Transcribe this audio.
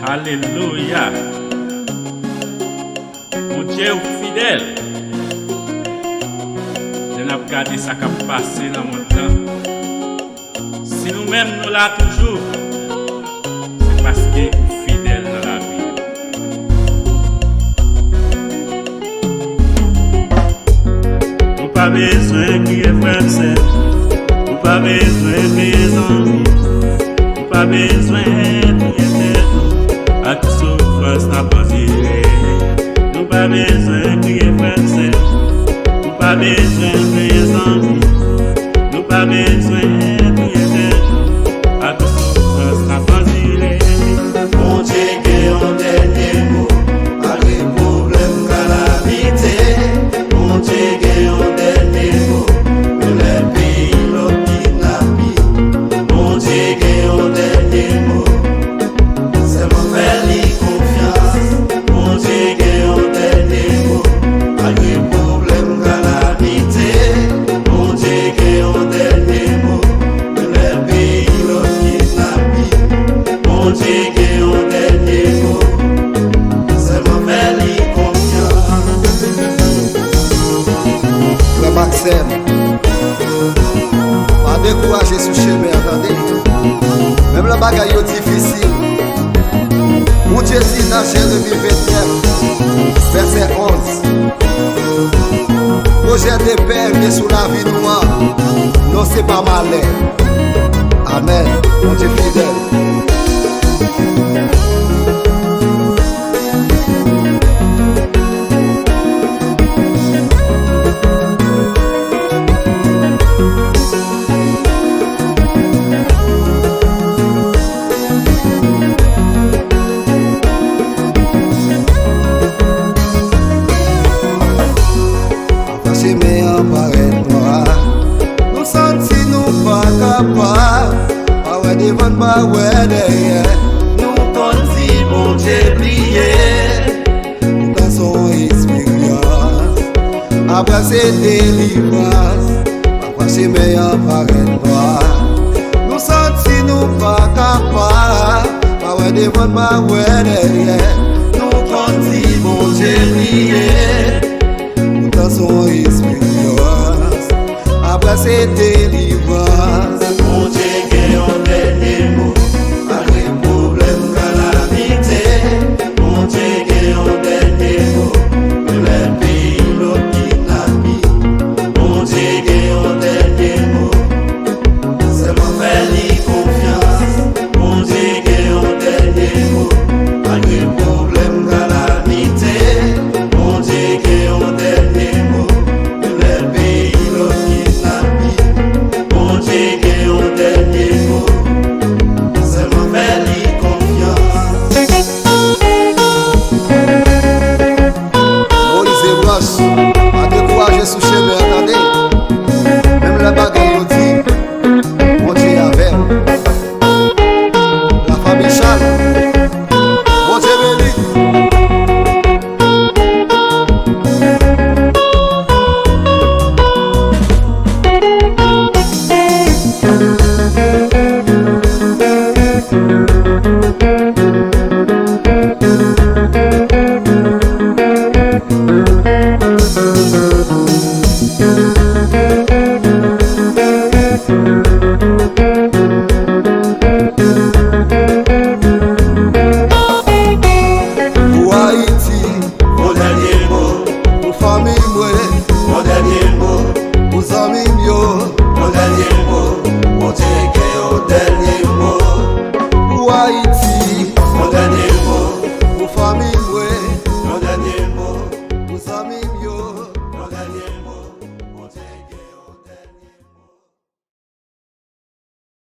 Alléluia. Mon Dieu fidèle. Je n'ai pas regardé ça qui a passé dans mon temps. Si nous-mêmes nous là toujours, c'est parce que nous sommes fidèles dans la vie. Nous pas besoin de crier frère, nous pas besoin de mes amis, nous pas besoin de à toute souffrance n'a pas tiré. Nous pas besoin de crier frère, nous pas besoin de mes amis, nous pas besoin de crier à toute souffrance n'a pas tiré. Mon Dieu qui est en dernier mot, malgré problème calamité. Mon Dieu qui est en dernier mot, nous les pays l'autre kidnappé. Mon Dieu qui est en dernier mot. Pas décourager ce chemin, attendez. Même la bagaille est difficile. Mon Dieu dit dans Genèse 2029, verset 11. Projet de paix qui est sous la vie noire. Non, c'est pas malin. Amen. Mon Dieu fidèle. Nous sentis nous pas capables, pas ouais devant pas ouais derrière. Nous contis mon Dieu prier. Nous dans son expérience, après c'est délivrance, après c'est meilleur paraître noir. Nous sentis nous pas capables, pas ouais devant pas ouais derrière. Nous contis mon Dieu prier. Nous dans son expérience, après c'est délivrance.